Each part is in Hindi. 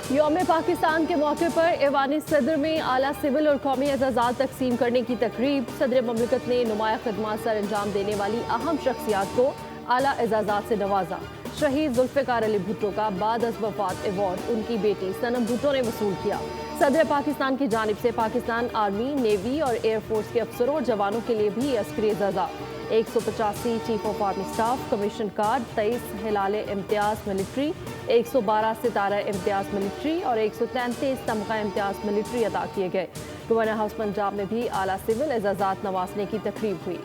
यौम पाकिस्तान के मौके पर ऐवान सदर में आला सिविल और कौमी एजाज़ात तकसीम करने की तकरीब। सदर ममलिकत ने नुमाया खदमात सर अंजाम देने वाली अहम शख्सियात को आला एजाज़ात से नवाजा। शहीद जुल्फ़िकार अली भुट्टो का बाद अज़ वफ़ात अवार्ड उनकी बेटी सनम भुट्टो ने वसूल किया। सदर पाकिस्तान की जानिब से पाकिस्तान आर्मी, नेवी और एयरफोर्स के अफसरों और जवानों के लिए भी अस्करी एजाज़ात। 185 chief of army staff commission card, 23 हिलाले इम्तियाज़ मिलिट्री, 112 सितारा इम्तियाज़ मिलिट्री और 133 तमगा इम्तियाज़ मिलिट्री अदा किए गए। गवर्नर हाउस पंजाब में भी आला सिविल एजाज़ात नवाजने की तकरीब हुई।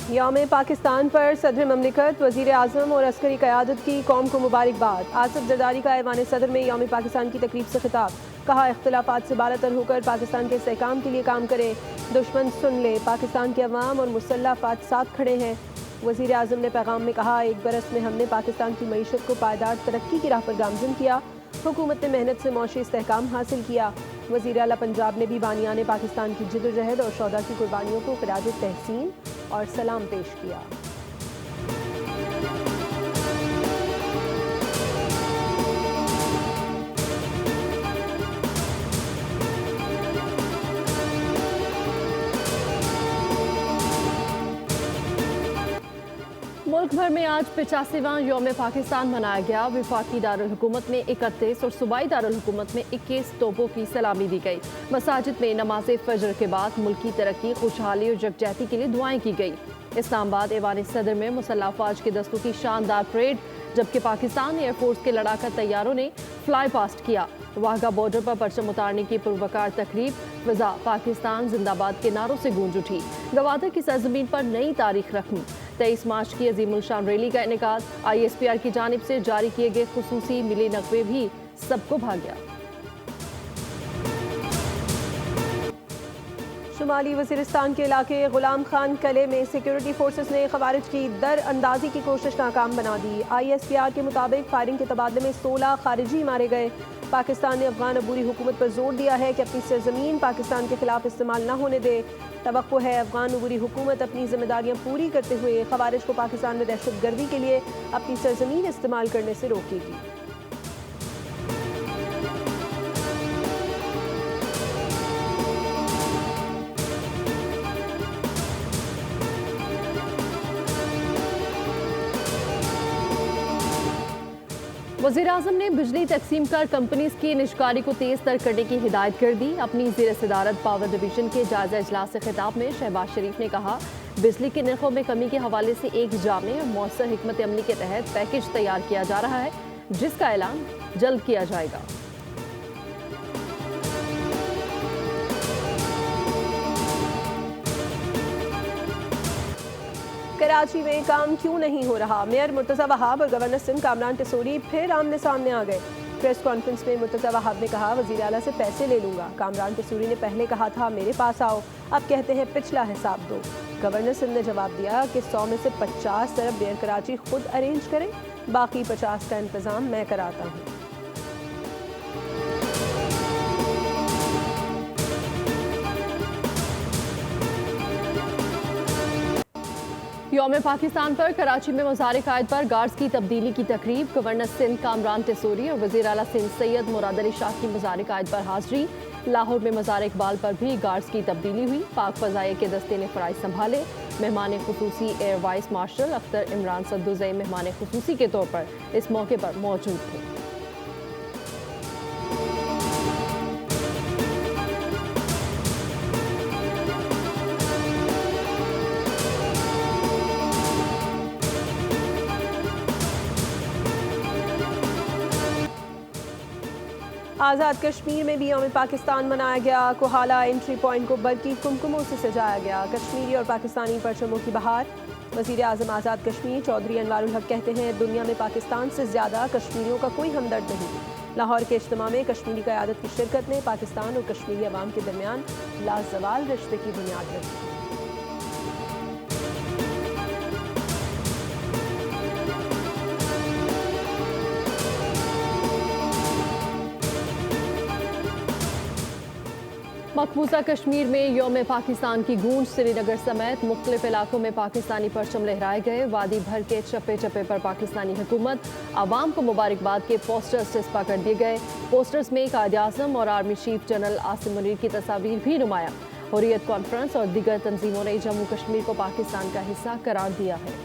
यौम पाकिस्तान पर सदर ममलिकत, वज़ीर आज़म और अस्करी क़यादत की कौम को मुबारकबाद। आसिफ जरदारी का ऐवान सदर में यौम पाकिस्तान की तकरीब से खिताब। कहा, इख्तिलाफ़ात से बालातर होकर पाकिस्तान के इस्तेहकाम के लिए काम करें। दुश्मन सुन ले, पाकिस्तान के अवाम और मुसल्लह अफ़वाद साथ खड़े हैं। वज़ीर आज़म ने पैगाम में कहा, एक बरस में हमने पाकिस्तान की मईशत को पायदार तरक्की की राह पर गामज़न किया। हुकूमत ने मेहनत से मौशी इस्तेहकाम हासिल किया। वज़ीर आला पंजाब ने भी बानियाने पाकिस्तान की जिद्दोजहद और शौदा की कुर्बानियों को ख़िराज तहसीन और सलाम पेश किया। मुल्क भर में आज 85वां यौम पाकिस्तान मनाया गया। विफाकी दारुल हुकूमत में 31 और सूबाई दारुल हुकूमत में 21 तोपों की सलामी दी गई। मसाजिद में नमाज फजर के बाद मुल्क की तरक्की, खुशहाली और यकजहती के लिए दुआएं की गई। इस्लामाबाद ऐवान सदर में मुसल्लह अफवाज के दस्तों की शानदार परेड, जबकि पाकिस्तान एयरफोर्स के लड़ाका तैयारों ने फ्लाई पास्ट किया। वाघा बॉर्डर पर परचम उतारने की पुरवकार तकरीब, फिजा पाकिस्तान जिंदाबाद के नारों से गूंज उठी। गवादर की सरजमीन पर नई तारीख रखनी। 23 मार्च की अजीमुल शान रैली का इनेकाद। ISPR की जानिब से जारी किए गए खुसूसी मिली नकबे भी सबको भा गया। शुमाली वज़ीरिस्तान के इलाके गुलाम खान कले में सिक्योरिटी फोर्सेस ने खवारिज की दर अंदाजी की कोशिश नाकाम बना दी। ISPR के मुताबिक फायरिंग के तबादले में 16 खारिजी मारे गए। पाकिस्तान ने अफगान अबूरी हुकूमत पर जोर दिया है कि अपनी सरजमीन पाकिस्तान के खिलाफ इस्तेमाल न होने दे। तवक्को है अफगान अबूरी हुकूमत अपनी जिम्मेदारियां पूरी करते हुए खवारिज को पाकिस्तान में दहशत गर्दी के लिए अपनी सरजमीन इस्तेमाल करने से रोकेगी। वज़ीर आज़म ने बिजली तकसीम कर कंपनीज की निजकारी को तेज तर करने की हिदायत कर दी। अपनी ज़ेर सदारत पावर डिवीजन के जायजा इजलास से खिताब में शहबाज शरीफ ने कहा, बिजली के नरखों में कमी के हवाले से एक जामे और मौसर हिकमत अमली के तहत पैकेज तैयार किया जा रहा है, जिसका ऐलान जल्द किया जाएगा। कराची में काम क्यों नहीं हो रहा? मेयर मुर्तज़ा वहाब और गवर्नर सिंध कामरान टेसूरी फिर आमने सामने आ गए। प्रेस कॉन्फ्रेंस में मुर्तज़ा वहाब ने कहा, वज़ीर आला से पैसे ले लूंगा। कामरान टेसूरी ने पहले कहा था मेरे पास आओ, अब कहते हैं पिछला हिसाब दो। गवर्नर सिंध ने जवाब दिया कि 100 में से 50 अरब मेयर कराची खुद अरेंज करें, बाकी 50 का इंतज़ाम मैं कराता हूँ। यौम पाकिस्तान पर कराची में मज़ार कायद पर गार्ड्स की तब्दीली की तकरीब। गवर्नर सिंध कामरान टेसूरी और वज़ीर आला सिंध सैयद मुराद अली शाह की मज़ार कायद पर हाजिरी। लाहौर में मज़ार इकबाल पर भी गार्ड्स की तब्दीली हुई। पाक फ़ज़ाइया के दस्ते ने फ़राइज़ संभाले। मेहमान खुसूसी air vice marshal Akhtar Imran Sadduzai मेहमान खुसूसी के तौर पर इस मौके पर मौजूद थे। आज़ाद कश्मीर में भी यौम पाकिस्तान मनाया गया। कोहाला एंट्री पॉइंट को बरकी कुमकुमों से सजाया गया। कश्मीरी और पाकिस्तानी परचमों की बहार। वज़ीर आज़म आज़ाद कश्मीर चौधरी अनवारुल हक कहते हैं, दुनिया में पाकिस्तान से ज़्यादा कश्मीरियों का कोई हमदर्द नहीं। लाहौर के इज्तिमा में कश्मीरी क़यादत की शिरकत ने पाकिस्तान और कश्मीरी अवाम के दरमियान लाजवाल रिश्ते की बुनियाद रखी। मकबूजा कश्मीर में यौम पाकिस्तान की गूंज, श्रीनगर समेत मुख्तलिफ इलाकों में पाकिस्तानी परचम लहराए गए। वादी भर के चप्पे चप्पे पर पाकिस्तानी हुकूमत आवाम को मुबारकबाद के पोस्टर्स चिस्पा कर दिए गए। पोस्टर्स में कायद आज़म और army chief general Asim Munir की तस्वीर भी नुमाया। हुर्रियत कॉन्फ्रेंस और दीगर तंजीमों ने जम्मू कश्मीर को पाकिस्तान का हिस्सा करार दिया है।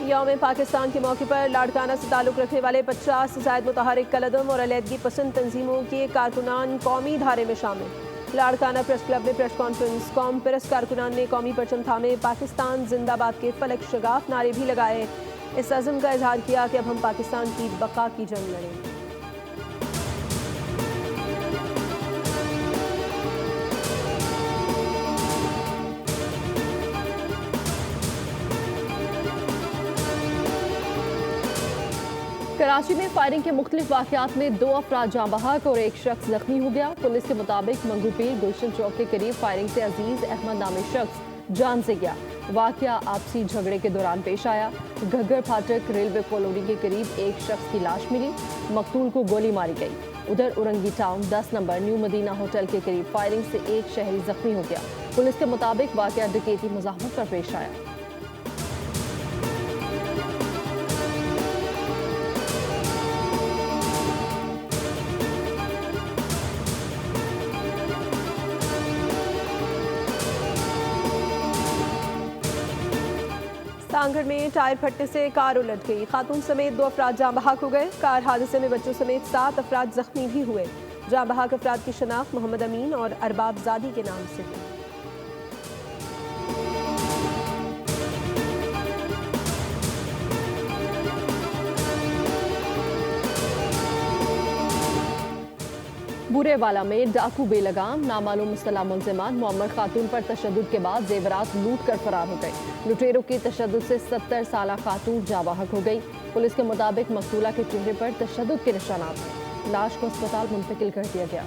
यौम पाकिस्तान के मौके पर लाड़काना से ताल्लुक़ रखने वाले 50 से ज़ायद मुतहरिक कलअदम और अलहदगी पसंद तंजीमों के कारकुनान कौमी धारे में शामिल। लाड़काना प्रेस क्लब में प्रेस कॉन्फ्रेंस। कौम प्रेस कारकुनान ने कौमी परचम थामे पाकिस्तान जिंदाबाद के फलक शगाफ नारे भी लगाए। इस अज़म का इजहार किया कि अब हम पाकिस्तान की बका की जंग लड़ेंगे। कराची में फायरिंग के मुख्तलिफ वाक़यात में 2 अफराद जाँ बहक और 1 शख्स जख्मी हो गया। पुलिस के मुताबिक मंगूपीर गुलशन चौक के करीब फायरिंग से अजीज अहमद नामी शख्स जान से गया। वाक़या आपसी झगड़े के दौरान पेश आया। घग्गर फाटक रेलवे कॉलोनी के करीब 1 शख्स की लाश मिली। मकतूल को गोली मारी गई। उधर Orangi town 10 number new Madina hotel के करीब फायरिंग से 1 शहरी जख्मी हो गया। पुलिस के मुताबिक वाक़या डकैती मुज़ाहमत पर पेश आया। सांगड़ में टायर फटने से कार उलट गई। खातून समेत 2 अफराद जाँ बहक हो गए। कार हादसे में बच्चों समेत 7 अफराद जख्मी भी हुए। जाँ बहक अफराद की शनाख्त मोहम्मद अमीन और अरबाब जादी के नाम से हुई। बुरेवाला में डाकू बेलगाम नामालूम मुस्तला मुलजिमान मोहम्मद खातून पर तशद्दुद के बाद जेवरात लूट कर फरार हो गए। लुटेरों की तशद्दुद से 70 साला खातून जाँ बहक हो गई। पुलिस के मुताबिक मकतूला के चेहरे पर तशद्दुद के निशानात हैं। लाश को अस्पताल मुंतकिल कर दिया गया।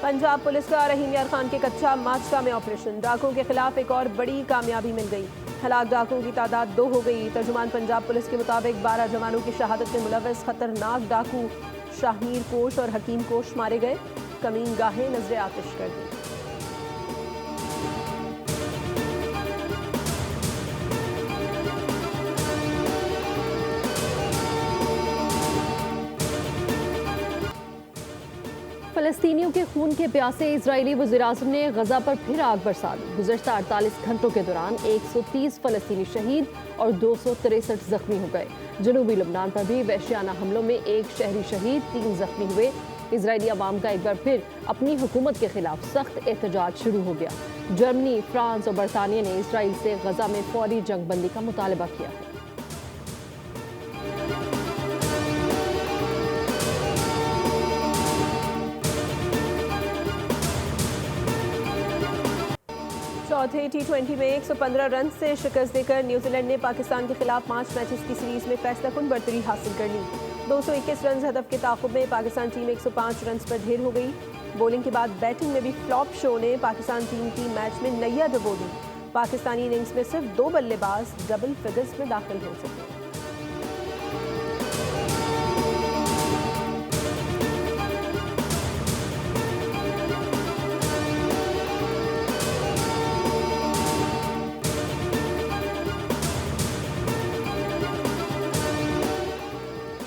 पंजाब पुलिस का रहीम यार खान के कच्चा माचका में ऑपरेशन। डाकुओं के खिलाफ एक और बड़ी कामयाबी मिल गई। हलाक डाकुओं की तादाद 2 हो गई। तर्जुमान पंजाब पुलिस के मुताबिक 12 जवानों की शहादत में मुलव्वस खतरनाक डाकू शाहीर कोश और हकीम कोश मारे गए। कमीन गाहें नजरे आतिश कर दी। फ़लस्तीनियों के खून के प्यासे इजरायली वज़ीर-ए-आज़म ने गजा पर फिर आग बरसा दी। गुज़श्ता 48 घंटों के दौरान 130 फ़लस्तीनी शहीद और 263 जख्मी हो गए। जनूबी लबनान पर भी वहशियाना हमलों में 1 शहरी शहीद, 3 जख्मी हुए। इजरायली अवाम का एक बार फिर अपनी हुकूमत के खिलाफ सख्त एहतजाज शुरू हो गया। जर्मनी, फ्रांस और बरतानिया ने इसराइल से गजा में फौरी जंग बंदी का मुतालबा किया है। चौथे T20 में 115 रन से शिकस्त देकर न्यूजीलैंड ने पाकिस्तान के खिलाफ 5 मैचेस की सीरीज में फैसलाकुन बढ़तरी हासिल कर ली। 221 रन हदफ के ताक़ुब में पाकिस्तान टीम 105 रन पर ढेर हो गई। बॉलिंग के बाद बैटिंग में भी फ्लॉप शो ने पाकिस्तान टीम की मैच में नैया डुबो दी। पाकिस्तानी इनिंग्स में सिर्फ 2 बल्लेबाज डबल फिगर्स में दाखिल हो सके।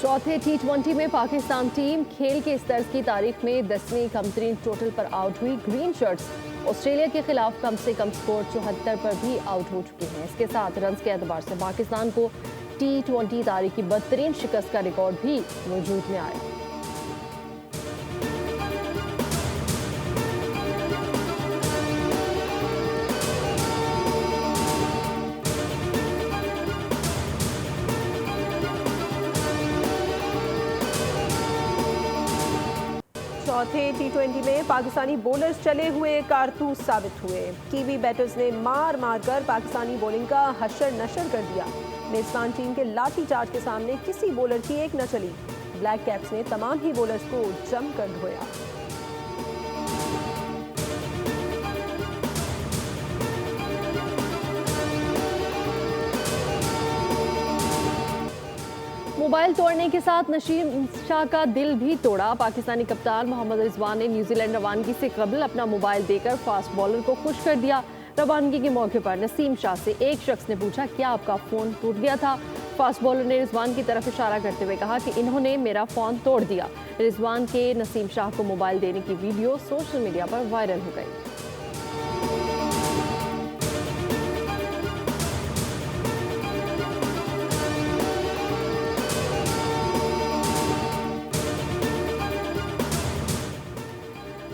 चौथे T20 में पाकिस्तान टीम खेल के इस तर्ज की तारीख में 10वीं कमतरीन टोटल पर आउट हुई। ग्रीन शर्ट्स ऑस्ट्रेलिया के खिलाफ कम से कम स्कोर 74 पर भी आउट हो चुके हैं। इसके साथ रन के एतबार से पाकिस्तान को T20 तारीख की बदतरीन शिकस्त का रिकॉर्ड भी वजूद में आया। चौथे T20 में पाकिस्तानी बॉलर्स चले हुए कारतूस साबित हुए। कीवी बैटर्स ने मार मार कर पाकिस्तानी बॉलिंग का हशर नशर कर दिया। मेजबान टीम के लाठीचार्ज के सामने किसी बॉलर की एक न चली। ब्लैक कैप्स ने तमाम ही बॉलर्स को जमकर धोया। मोबाइल तोड़ने के साथ नसीम शाह का दिल भी तोड़ा। पाकिस्तानी कप्तान मोहम्मद रिजवान ने न्यूजीलैंड रवानगी से कबल अपना मोबाइल देकर फास्ट बॉलर को खुश कर दिया। रवानगी के मौके पर नसीम शाह से एक शख्स ने पूछा, क्या आपका फ़ोन टूट गया था? फास्ट बॉलर ने रिजवान की तरफ इशारा करते हुए कहा कि इन्होंने मेरा फ़ोन तोड़ दिया। रिजवान के नसीम शाह को मोबाइल देने की वीडियो सोशल मीडिया पर वायरल हो गई।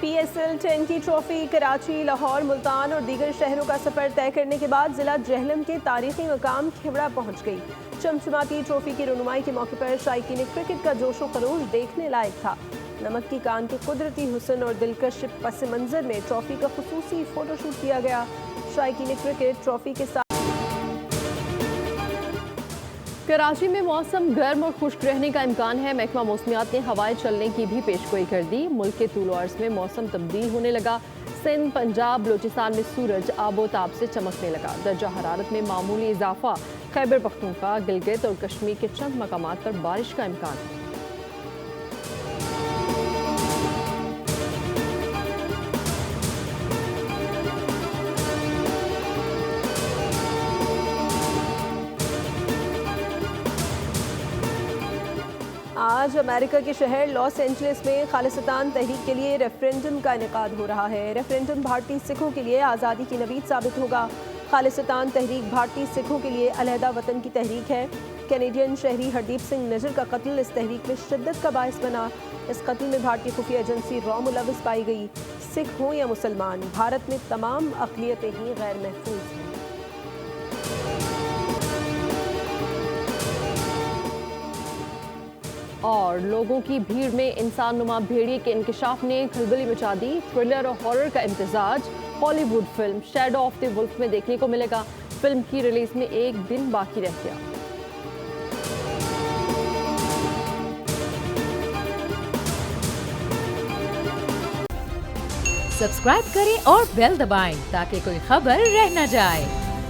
PSL 10 की ट्रॉफी कराची, लाहौर, मुल्तान और दीगर शहरों का सफर तय करने के बाद जिला जेहलम के तारीखी मकाम खेवड़ा पहुंच गई। चमचमाती ट्रॉफी की रनुमाई के मौके पर शायकीन क्रिकेट का जोशो खरोश देखने लायक था। नमक की कान के कुदरती हुस्न और दिलकश पस मंजर में ट्रॉफी का खुसूसी फोटोशूट किया गया। शायकीन क्रिकेट ट्रॉफी के साथ कराची में मौसम गर्म और खुश्क रहने का इम्कान है। महकमा मौसमियात ने हवाएं चलने की भी पेशगोई कर दी। मुल्क के तूल अर्ज़ में मौसम तब्दील होने लगा। सिंध, पंजाब, बलूचिस्तान में सूरज आबोताब से चमकने लगा। दर्जा हरारत में मामूली इजाफा। खैबर पख्तूनख्वा, गिलगित और कश्मीर के चंद मकामात पर बारिश का इम्कान है। आज अमेरिका के शहर लॉस एंजलिस में खालिस्तान तहरीक के लिए रेफरेंडम का इनेकाद हो रहा है। रेफरेंडम भारतीय सिखों के लिए आज़ादी की नवीद साबित होगा। खालिस्तान तहरीक भारतीय सिखों के लिए अलहदा वतन की तहरीक है। कैनेडियन शहरी हरदीप सिंह नजर का कत्ल इस तहरीक में शिद्दत का बायस बना। इस कत्ल में भारतीय खुफिया एजेंसी रॉ मुलविस पाई गई। सिख हों या मुसलमान, भारत में तमाम अक़लियतें ही गैर महफूज हैं। और लोगों की भीड़ में इंसान नुमा भेड़िए के इंकशाफ ने खलबली मचा दी। थ्रिलर और हॉरर का इम्तिजाज Hollywood film shadow of the wolf में देखने को मिलेगा। फिल्म की रिलीज में एक दिन बाकी रह गया। सब्सक्राइब करें और बेल दबाएं ताकि कोई खबर रह न जाए।